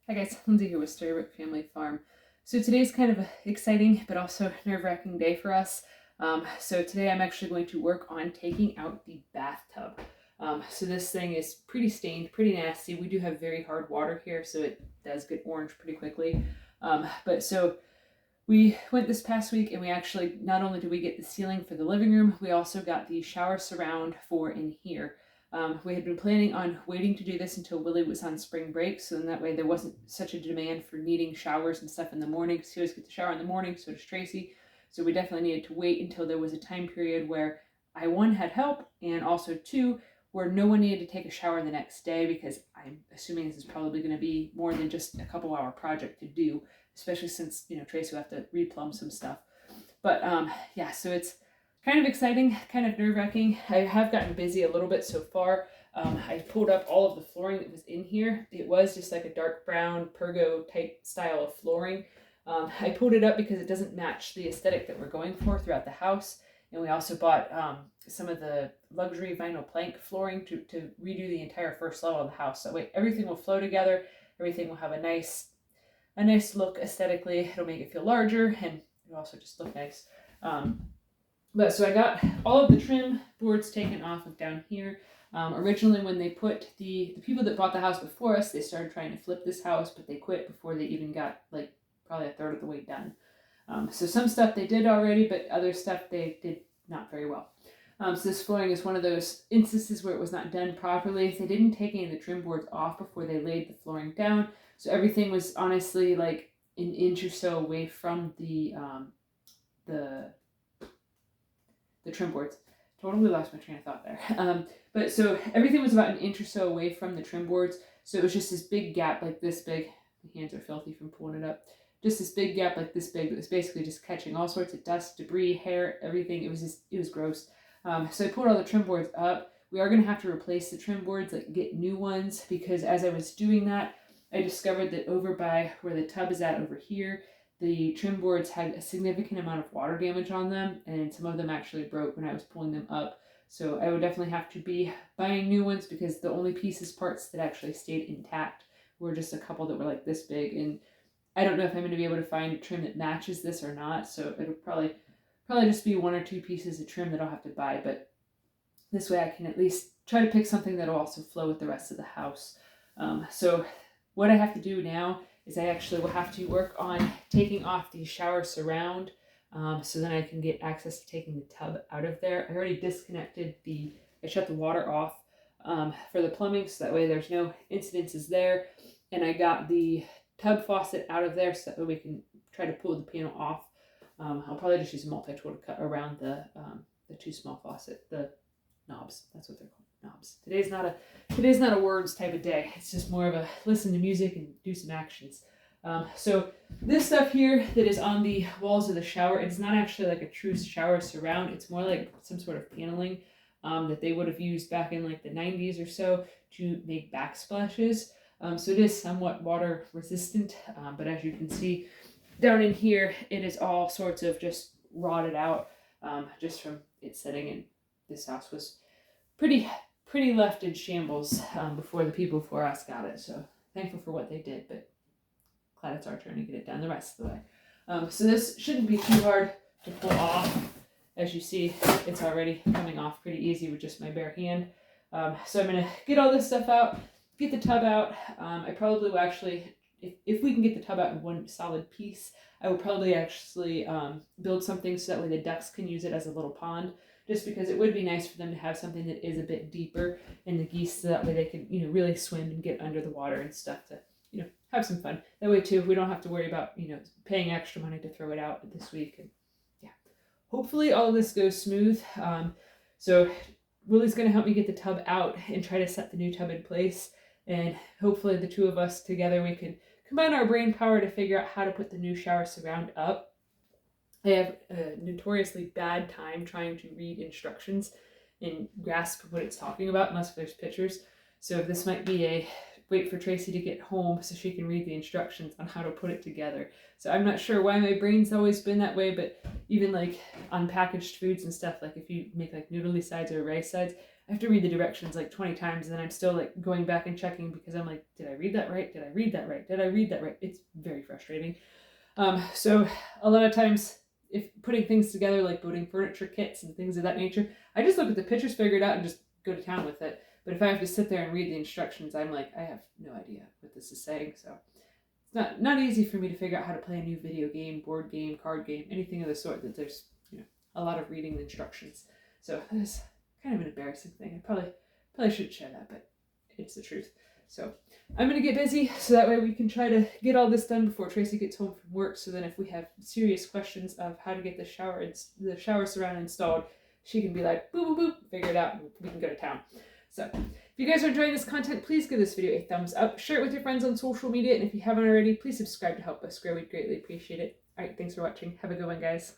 Hi guys, Lindsay here with Storybook Family Farm. So today's kind of an exciting but also nerve-wracking day for us. So today I'm actually going to work on taking out the bathtub. So this thing is pretty stained, pretty nasty. We do have very hard water here, so it does get orange pretty quickly. But so we went this past week and we actually, not only did we get the ceiling for the living room, we also got the shower surround for in here. We had been planning on waiting to do this until Willie was on spring break, so then that way there wasn't such a demand for needing showers and stuff in the morning, because he always gets the shower in the morning, so does Tracy. So we definitely needed to wait until there was a time period where I, one, had help, and also two, where no one needed to take a shower the next day, because I'm assuming this is probably going to be more than just a couple hour project to do, especially since, Tracy will have to replumb some stuff. But yeah, so it's kind of exciting, kind of nerve-wracking. I have gotten busy a little bit so far. I pulled up all of the flooring that was in here. It was just like a dark brown Pergo type style of flooring. I pulled it up because it doesn't match the aesthetic that we're going for throughout the house. And we also bought some of the luxury vinyl plank flooring to redo the entire first level of the house. So everything will flow together. Everything will have a nice look aesthetically. It'll make it feel larger and it'll also just look nice. But so I got all of the trim boards taken off of down here. Originally, when they put the people that bought the house before us, they started trying to flip this house, but they quit before they even got like probably a third of the way done. So some stuff they did already, but other stuff they did not very well. So this flooring is one of those instances where it was not done properly. They didn't take any of the trim boards off before they laid the flooring down, so everything was honestly like an inch or so away from the trim boards. Totally lost my train of thought there. But so everything was about an inch or so away from the trim boards, so it was just this big gap like this big. My hands are filthy from pulling it up. Just this big gap like this big that was basically just catching all sorts of dust, debris, hair, everything. It was gross. So I pulled all the trim boards up. We are going to have to replace the trim boards, like get new ones, because as I was doing that, I discovered that over by where the tub is at over here, the trim boards had a significant amount of water damage on them, and some of them actually broke when I was pulling them up. So I would definitely have to be buying new ones, because the only parts that actually stayed intact were just a couple that were like this big, and I don't know if I'm going to be able to find a trim that matches this or not, so it'll probably just be one or two pieces of trim that I'll have to buy, but this way I can at least try to pick something that'll also flow with the rest of the house. So what I have to do now is I actually will have to work on taking off the shower surround, so then I can get access to taking the tub out of there. I already disconnected I shut the water off for the plumbing, so that way there's no incidences there, and I got the tub faucet out of there so that we can try to pull the panel off. I'll probably just use a multi-tool to cut around the too small faucet, the knobs. That's what they're called, knobs. Today's not a words type of day. It's just more of a listen to music and do some actions. So this stuff here that is on the walls of the shower, it's not actually like a true shower surround. It's more like some sort of paneling that they would have used back in like the 90s or so to make backsplashes. So it is somewhat water resistant, but as you can see down in here, it is all sorts of just rotted out, just from it sitting in. This house was pretty left in shambles before the people before us got it. So thankful for what they did, but glad it's our turn to get it done the rest of the way. So this shouldn't be too hard to pull off. As you see, it's already coming off pretty easy with just my bare hand. So I'm gonna get all this stuff out, get the tub out. I probably will actually, if we can get the tub out in one solid piece, I will probably actually build something so that way the ducks can use it as a little pond, just because it would be nice for them to have something that is a bit deeper, and the geese, so that way they can, really swim and get under the water and stuff to, have some fun. That way too, we don't have to worry about, paying extra money to throw it out this week. And yeah, hopefully all of this goes smooth. So Willie's going to help me get the tub out and try to set the new tub in place. And hopefully the two of us together, we can combine our brain power to figure out how to put the new shower surround up. I have a notoriously bad time trying to read instructions and grasp what it's talking about unless there's pictures. So this might be a wait for Tracy to get home so she can read the instructions on how to put it together. So I'm not sure why my brain's always been that way, but even like on packaged foods and stuff, like if you make like noodly sides or rice sides, I have to read the directions like 20 times, and then I'm still like going back and checking because I'm like, did I read that right? Did I read that right? Did I read that right? It's very frustrating. So a lot of times, if putting things together like building furniture kits and things of that nature, I just look at the pictures, figure it out, and just go to town with it. But if I have to sit there and read the instructions, I'm like, I have no idea what this is saying. So it's not easy for me to figure out how to play a new video game, board game, card game, anything of the sort. That there's a lot of reading the instructions. So that's kind of an embarrassing thing. I probably shouldn't share that, but it's the truth. So I'm going to get busy so that way we can try to get all this done before Tracy gets home from work. So then if we have serious questions of how to get the shower surround installed, she can be like, boop, boop, boop, figure it out, and we can go to town. So if you guys are enjoying this content, please give this video a thumbs up. Share it with your friends on social media. And if you haven't already, please subscribe to help us grow. We'd greatly appreciate it. All right, thanks for watching. Have a good one, guys.